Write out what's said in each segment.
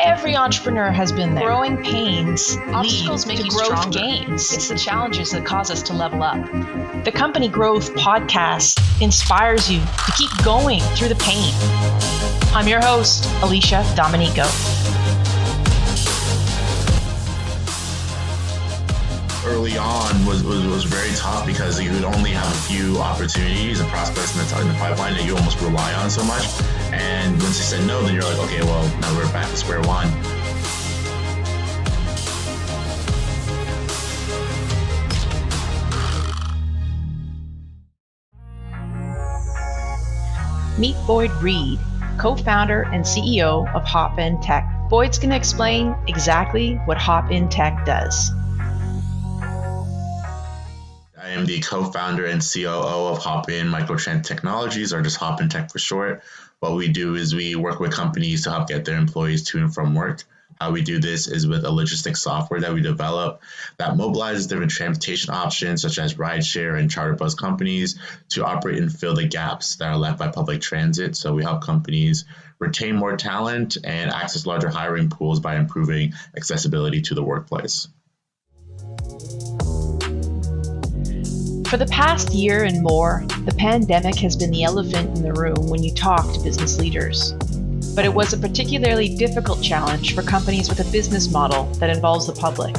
Every entrepreneur has been there. Growing pains Obstacles lead make to you growth stronger. gains. It's the challenges that cause us to level up. The Company Growth Podcast inspires you to keep going through the pain. I'm your host, Alicia Dominico. Early on was very tough because you would only have a few opportunities and prospects in the pipeline that you almost rely on so much. And once you said no, then you're like, okay, well, now we're back to square one. Meet Boyd Reid, co-founder and CEO of Hop In Tech. Boyd's going to explain exactly what Hop In Tech does. I am the co-founder and COO of Hop In Microtrend Technologies, or just Hop In Tech for short. What we do is we work with companies to help get their employees to and from work. How we do this is with a logistics software that we develop that mobilizes different transportation options such as rideshare and charter bus companies to operate and fill the gaps that are left by public transit. So we help companies retain more talent and access larger hiring pools by improving accessibility to the workplace. For the past year and more, the pandemic has been the elephant in the room when you talk to business leaders. But it was a particularly difficult challenge for companies with a business model that involves the public.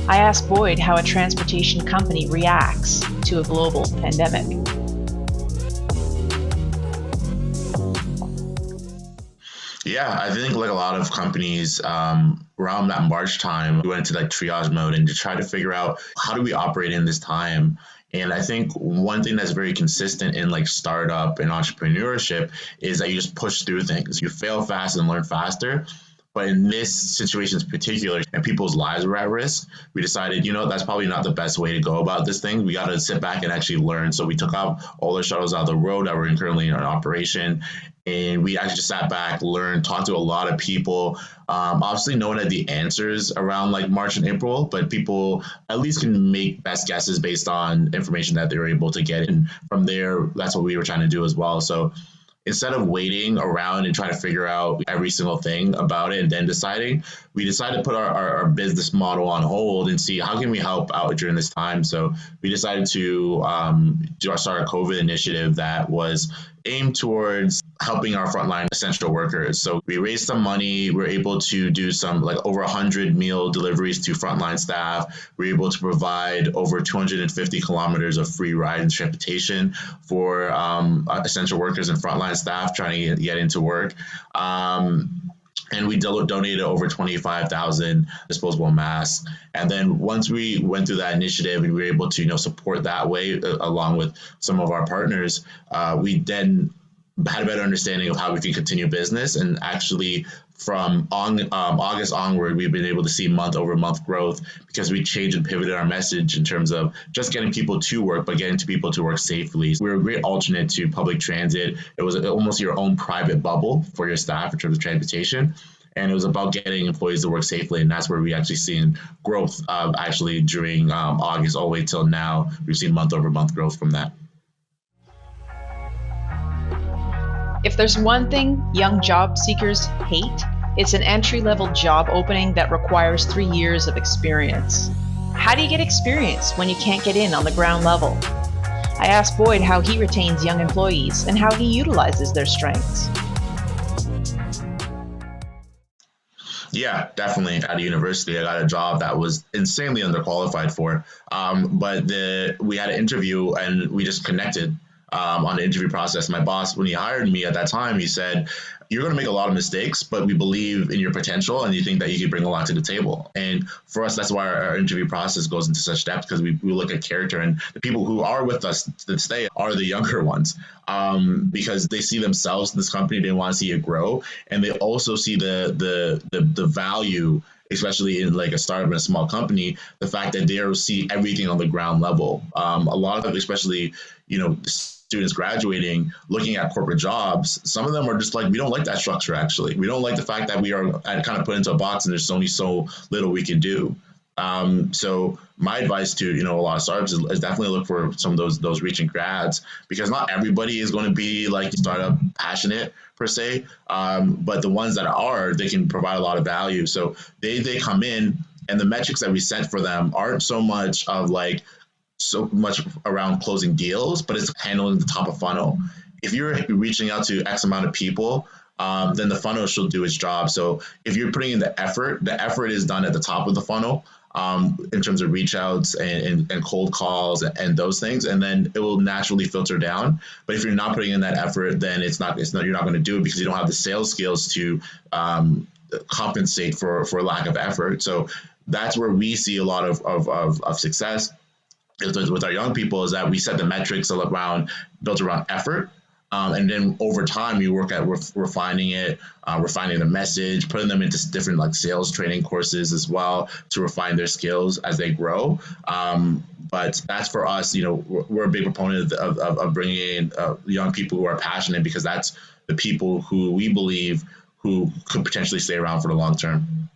I asked Boyd how a transportation company reacts to a global pandemic. Yeah, I think like a lot of companies around that March time, we went into like triage mode and to try to figure out how do we operate in this time. And I think one thing that's very consistent in like startup and entrepreneurship is that you just push through things. You fail fast and learn faster. But in this situation in particular, and people's lives were at risk, we decided, that's probably not the best way to go about this thing. We got to sit back and actually learn. So we took off all the shuttles out of the road that were currently in operation. And we actually just sat back, learned, talked to a lot of people. Obviously, no one had the answers around like March and April, but people at least can make best guesses based on information that they were able to get. And from there, that's what we were trying to do as well. So instead of waiting around and trying to figure out every single thing about it and then deciding, we decided to put our business model on hold and see how can we help out during this time. So we decided to start a COVID initiative that was aimed towards helping our frontline essential workers. So we raised some money. We were able to do some like over 100 meal deliveries to frontline staff. We were able to provide over 250 kilometers of free ride and transportation for essential workers and frontline staff trying to get into work. And we donated over 25,000 disposable masks. And then once we went through that initiative and we were able to support that way along with some of our partners, we then had a better understanding of how we can continue business. And actually from August onward, we've been able to see month over month growth because we changed and pivoted our message in terms of just getting people to work, but getting to people to work safely. We're a great alternate to public transit. It was almost your own private bubble for your staff in terms of transportation. And it was about getting employees to work safely. And that's where we actually seen growth actually during August all the way till now. We've seen month over month growth from that. If there's one thing young job seekers hate, it's an entry-level job opening that requires 3 years of experience. How do you get experience when you can't get in on the ground level? I asked Boyd how he retains young employees and how he utilizes their strengths. Yeah, definitely. At a university, I got a job that was insanely underqualified for. But we had an interview and we just connected on the interview process. My boss, when he hired me at that time, he said, "You're going to make a lot of mistakes, but we believe in your potential and you think that you can bring a lot to the table." And for us, that's why our interview process goes into such depth, because we look at character, and the people who are with us to stay are the younger ones, because they see themselves in this company, they want to see it grow, and they also see the value, especially in like a startup and a small company, the fact that they see everything on the ground level. A lot of them, especially, students graduating, looking at corporate jobs, some of them are just like, we don't like that structure, actually. We don't like the fact that we are kind of put into a box and there's only so little we can do. So my advice to a lot of startups is definitely look for some of those reaching grads, because not everybody is going to be like startup passionate per se, but the ones that are, they can provide a lot of value. So they come in, and the metrics that we set for them aren't so much around closing deals, but it's handling the top of funnel. If you're reaching out to X amount of people, then the funnel should do its job. So if you're putting in the effort is done at the top of the funnel, in terms of reach outs and cold calls and those things, and then it will naturally filter down. But if you're not putting in that effort, then you're not going to do it, because you don't have the sales skills to compensate for lack of effort. So that's where we see a lot of success with our young people, is that we set the metrics built around effort. And then over time, we work at refining it, refining the message, putting them into different like sales training courses as well to refine their skills as they grow. But that's for us, we're a big proponent of bringing in young people who are passionate, because that's the people who we believe who could potentially stay around for the long term.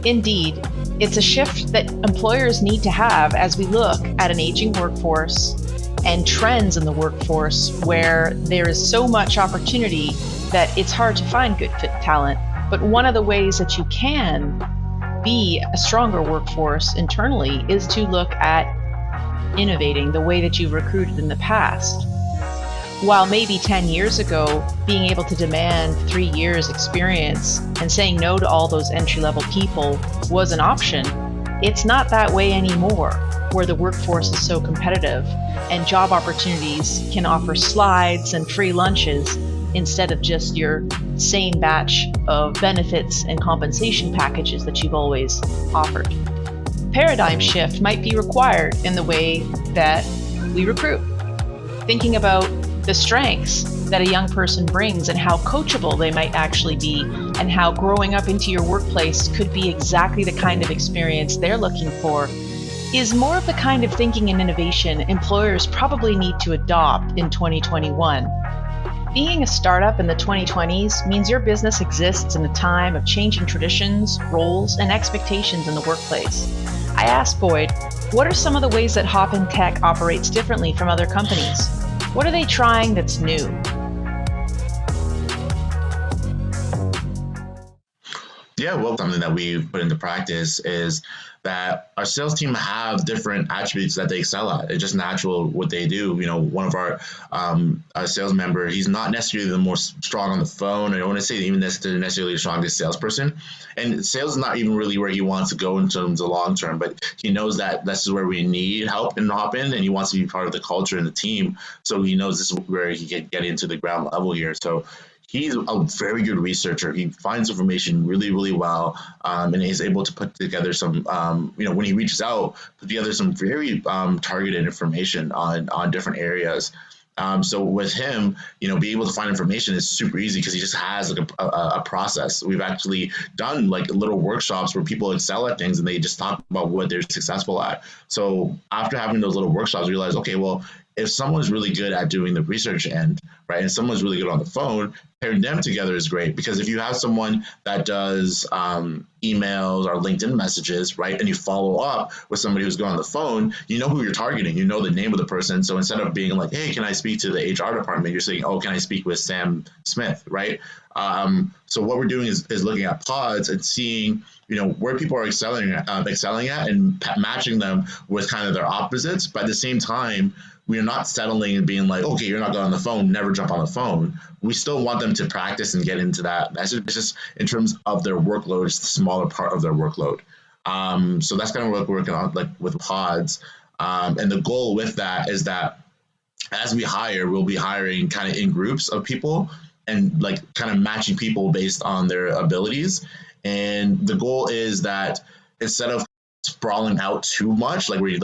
Indeed, it's a shift that employers need to have as we look at an aging workforce and trends in the workforce where there is so much opportunity that it's hard to find good fit talent. But one of the ways that you can be a stronger workforce internally is to look at innovating the way that you've recruited in the past. While maybe 10 years ago, being able to demand 3 years experience and saying no to all those entry-level people was an option, it's not that way anymore, where the workforce is so competitive and job opportunities can offer slides and free lunches instead of just your same batch of benefits and compensation packages that you've always offered. Paradigm shift might be required in the way that we recruit. Thinking about the strengths that a young person brings and how coachable they might actually be, and how growing up into your workplace could be exactly the kind of experience they're looking for, is more of the kind of thinking and innovation employers probably need to adopt in 2021. Being a startup in the 2020s means your business exists in a time of changing traditions, roles, and expectations in the workplace. I asked Boyd, what are some of the ways that Hopin Tech operates differently from other companies? What are they trying that's new? Yeah, well, something that we've put into practice is that our sales team have different attributes that they excel at. It's just natural what they do. One of our sales member, he's not necessarily the most strong on the phone. I don't want to say even necessarily the strongest salesperson. And sales is not even really where he wants to go in terms of long term, but he knows that this is where we need help and Hopin, and he wants to be part of the culture and the team. So he knows this is where he can get into the ground level here. So he's a very good researcher. He finds information really, really well, and he's able to put together some, when he reaches out, put together some very targeted information on different areas. So with him, being able to find information is super easy, because he just has like a process. We've actually done like little workshops where people excel at things and they just talk about what they're successful at. So after having those little workshops, we realize, okay, well, if someone's really good at doing the research end, right, and someone's really good on the phone, pairing them together is great. Because if you have someone that does emails or LinkedIn messages, right, and you follow up with somebody who's good on the phone, you know who you're targeting, you know the name of the person. So instead of being like, hey, can I speak to the HR department, you're saying, oh, can I speak with Sam Smith, right? So what we're doing is looking at pods and seeing, where people are excelling at and matching them with kind of their opposites. But at the same time, we are not settling and being like, okay, you're not good on the phone, never jump on the phone. We still want them to practice and get into that message. It's just in terms of their workload, it's the smaller part of their workload. So that's kind of what we're working on, like with pods. And the goal with that is that as we hire, we'll be hiring kind of in groups of people and like kind of matching people based on their abilities. And the goal is that instead of sprawling out too much, like where you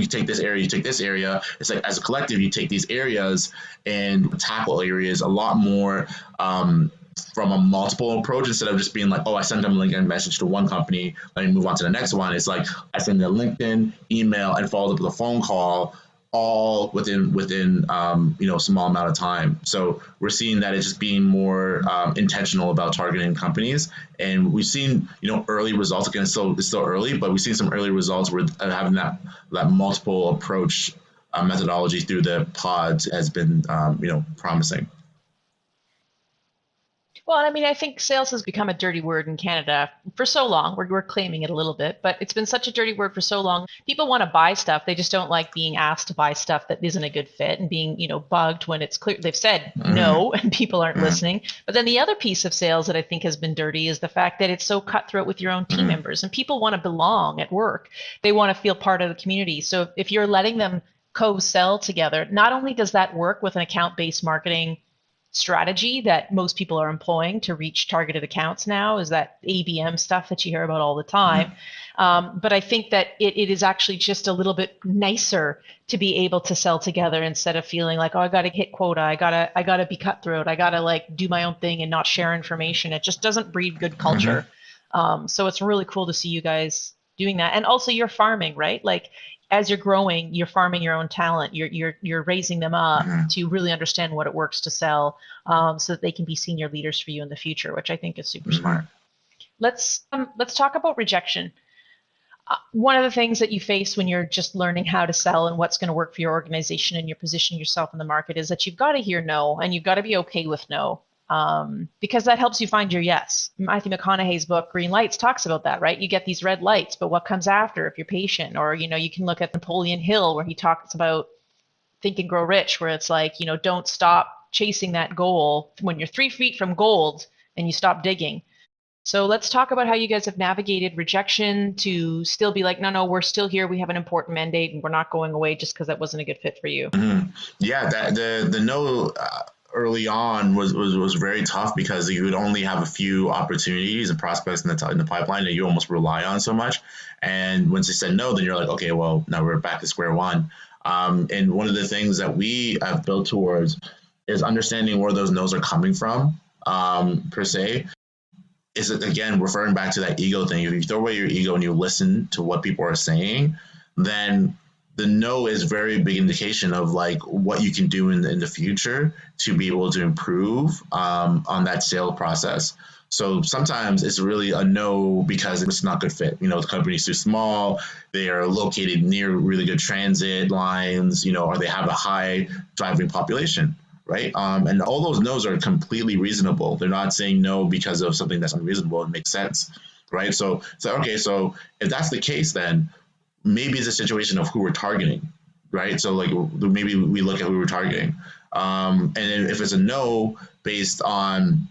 take this area, you take this area, it's like as a collective, you take these areas and tackle areas a lot more from a multiple approach, instead of just being like, oh, I sent them a LinkedIn message to one company, let me move on to the next one. It's like I send a LinkedIn, email, and followed up with a phone call, all within a small amount of time. So we're seeing that it's just being more intentional about targeting companies, and we've seen early results. Again, it's still early, but we've seen some early results where having that multiple approach methodology through the pods has been promising. Well, I mean, I think sales has become a dirty word in Canada for so long. We're claiming it a little bit, but it's been such a dirty word for so long. People want to buy stuff. They just don't like being asked to buy stuff that isn't a good fit and being, bugged when it's clear they've said no and people aren't listening. But then the other piece of sales that I think has been dirty is the fact that it's so cutthroat with your own team members, and people want to belong at work. They want to feel part of the community. So if you're letting them co-sell together, not only does that work with an account-based marketing strategy that most people are employing to reach targeted accounts now, is that ABM stuff that you hear about all the time. But I think that it is actually just a little bit nicer to be able to sell together instead of feeling like, oh, I got to hit quota. I gotta be cutthroat. I got to like do my own thing and not share information. It just doesn't breed good culture. So it's really cool to see you guys doing that. And also you're farming, right? Like as you're growing, you're farming your own talent. You're raising them up to really understand what it works to sell, so that they can be senior leaders for you in the future, which I think is super smart. Let's talk about rejection. One of the things that you face when you're just learning how to sell and what's going to work for your organization and you're positioning yourself in the market is that you've got to hear no, and you've got to be okay with no. Because that helps you find your yes. Matthew McConaughey's book, Green Lights, talks about that, right? You get these red lights, but what comes after if you're patient? Or, you can look at Napoleon Hill, where he talks about Think and Grow Rich, where it's like, don't stop chasing that goal when you're 3 feet from gold and you stop digging. So let's talk about how you guys have navigated rejection to still be like, no, we're still here. We have an important mandate and we're not going away just because that wasn't a good fit for you. Yeah, the no early on was very tough because you would only have a few opportunities and prospects in the pipeline that you almost rely on so much. And once they said no, then you're like, okay, well, now we're back to square one. And one of the things that we have built towards is understanding where those no's are coming from, per se. Is it, again, referring back to that ego thing. If you throw away your ego and you listen to what people are saying, then the no is very big indication of like what you can do in the future to be able to improve on that sale process. So sometimes it's really a no because it's not good fit. The company's too small. They are located near really good transit lines, or they have a high driving population, right? And all those no's are completely reasonable. They're not saying no because of something that's unreasonable. It makes sense, right? So okay, so if that's the case, then maybe it's a situation of who we're targeting, right? So like maybe we look at who we're targeting. And if it's a no based on,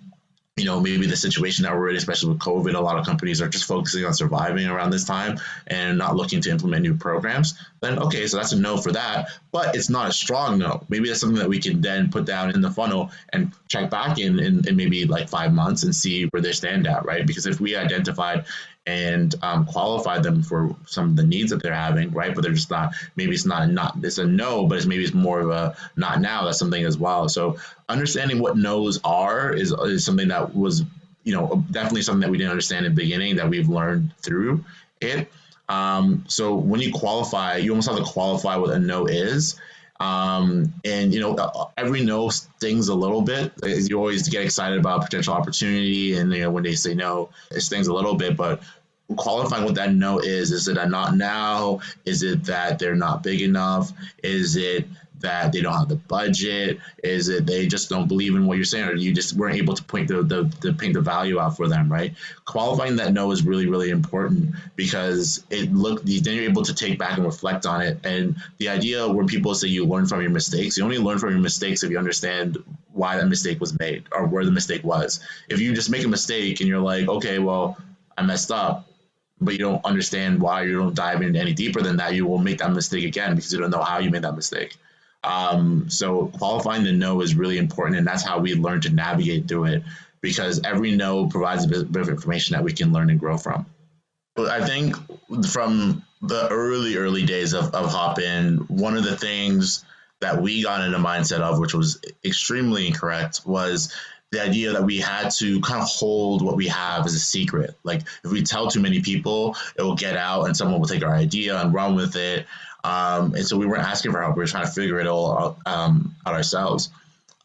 maybe the situation that we're in, especially with COVID, a lot of companies are just focusing on surviving around this time and not looking to implement new programs, then okay, so that's a no for that, but it's not a strong no. Maybe that's something that we can then put down in the funnel and check back in maybe like 5 months and see where they stand at, right? Because if we identified and qualify them for some of the needs that they're having, right? But they're just not, maybe it's it's a no, but maybe it's more of a not now. That's something as well. So understanding what no's are is something that was, definitely something that we didn't understand in the beginning that we've learned through it. So when you qualify, you almost have to qualify what a no is. And every no stings a little bit. You always get excited about potential opportunity, and when they say no, it stings a little bit. But qualifying what that no is it a not now? Is it that they're not big enough? Is it that they don't have the budget? Is it they just don't believe in what you're saying, or you just weren't able to point paint the value out for them, right? Qualifying that no is really, really important because then you're able to take back and reflect on it. And the idea where people say you learn from your mistakes, you only learn from your mistakes if you understand why that mistake was made or where the mistake was. If you just make a mistake and you're like, okay, well, I messed up, but you don't understand why, you don't dive into any deeper than that, you will make that mistake again because you don't know how you made that mistake. So qualifying the no is really important, and that's how we learn to navigate through it, because every no provides a bit of information that we can learn and grow from. I think from the early days of Hopin, one of the things that we got in a mindset of, which was extremely incorrect, was the idea that we had to kind of hold what we have as a secret. Like if we tell too many people, it will get out and someone will take our idea and run with it. And so we weren't asking for help. We were trying to figure it all out ourselves.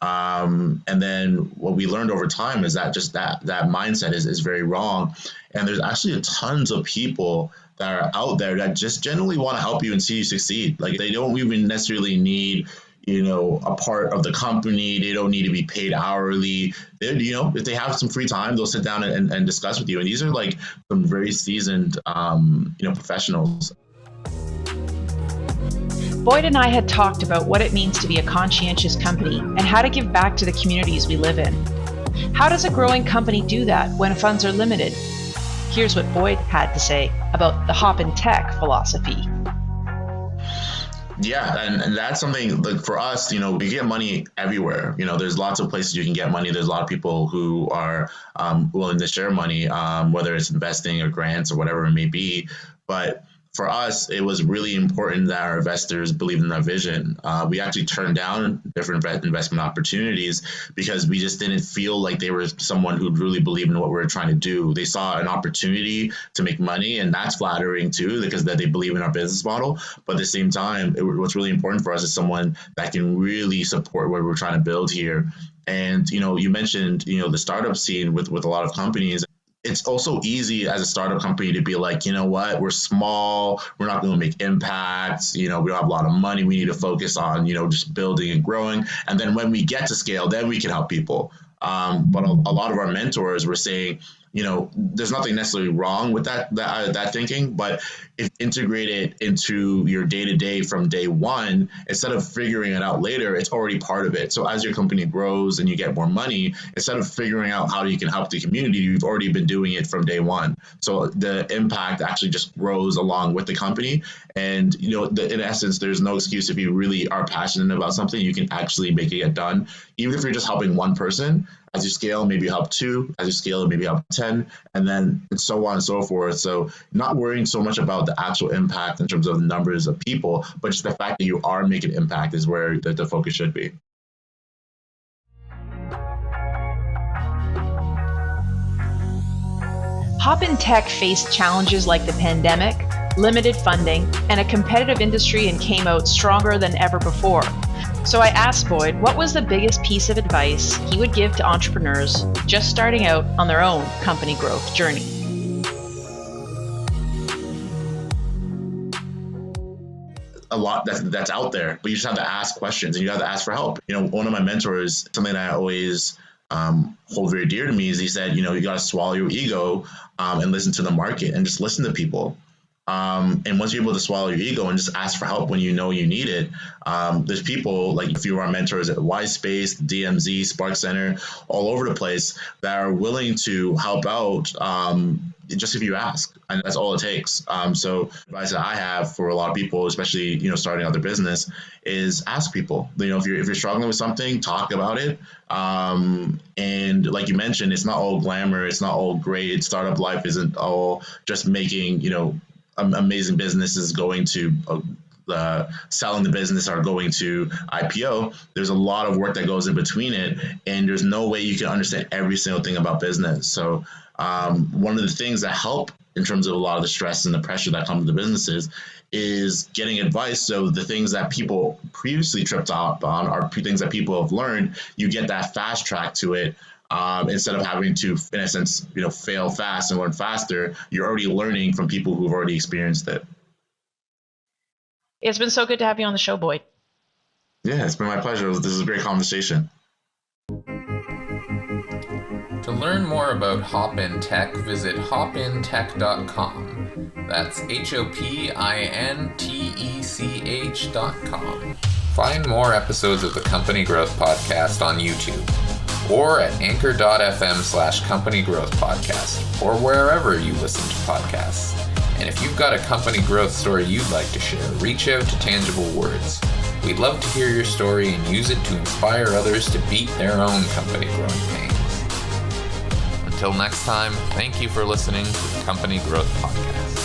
And then what we learned over time is that just that mindset is very wrong. And there's actually tons of people that are out there that just genuinely want to help you and see you succeed. Like they don't even necessarily need, a part of the company. They don't need to be paid hourly. If they have some free time, they'll sit down and discuss with you. And these are like some very seasoned, professionals. Boyd and I had talked about what it means to be a conscientious company and how to give back to the communities we live in. How does a growing company do that when funds are limited? Here's what Boyd had to say about the Hop in Tech philosophy. Yeah, and that's something like for us, we get money everywhere. There's lots of places you can get money. There's a lot of people who are willing to share money, whether it's investing or grants or whatever it may be. But for us, it was really important that our investors believed in our vision. We actually turned down different investment opportunities because we just didn't feel like they were someone who really believed in what we were trying to do. They saw an opportunity to make money, and that's flattering too, because that they believe in our business model. But at the same time, what's really important for us is someone that can really support what we're trying to build here. And you mentioned the startup scene with a lot of companies. It's also easy as a startup company to be like, you know what, we're small, we're not going to make impacts, we don't have a lot of money, we need to focus on, just building and growing. And then when we get to scale, then we can help people. But a lot of our mentors were saying, there's nothing necessarily wrong with that thinking, but if integrated into your day-to-day from day one, instead of figuring it out later, it's already part of it. So as your company grows and you get more money, instead of figuring out how you can help the community, you've already been doing it from day one. So the impact actually just grows along with the company. And, in essence, there's no excuse if you really are passionate about something, you can actually make it get done. Even if you're just helping one person, as you scale, maybe help 2, as you scale, maybe help 10, and then and so on and so forth. So not worrying so much about the actual impact in terms of the numbers of people, but just the fact that you are making impact is where the focus should be. Hop in Tech faced challenges like the pandemic, limited funding, and a competitive industry, and came out stronger than ever before. So I asked Boyd what was the biggest piece of advice he would give to entrepreneurs just starting out on their own company growth journey. A lot that's out there, but you just have to ask questions and you have to ask for help. One of my mentors, something that I always hold very dear to me is he said, you got to swallow your ego and listen to the market and just listen to people. And once you're able to swallow your ego and just ask for help when you know you need it, there's people like a few of our mentors at Yspace, DMZ, Spark Center, all over the place that are willing to help out just if you ask, and that's all it takes. So advice that I have for a lot of people, especially starting out their business, is ask people. If you're struggling with something, talk about it. And like you mentioned, it's not all glamour, it's not all great. Startup life isn't all just making amazing businesses going to selling the business or going to IPO. There's a lot of work that goes in between it, and there's no way you can understand every single thing about business. So one of the things that help in terms of a lot of the stress and the pressure that comes to businesses is getting advice. So the things that people previously tripped up on are things that people have learned. You get that fast track to it. Instead of having to, in a sense, fail fast and learn faster, you're already learning from people who've already experienced it. It's been so good to have you on the show, Boyd. Yeah, it's been my pleasure. This is a great conversation. To learn more about Hop in Tech, visit hopintech.com. That's hopintech.com. Find more episodes of the Company Growth Podcast on YouTube, or at anchor.fm/company growth podcast, or wherever you listen to podcasts. And if you've got a company growth story you'd like to share, reach out to Tangible Words. We'd love to hear your story and use it to inspire others to beat their own company growing pains. Until next time, thank you for listening to the Company Growth Podcast.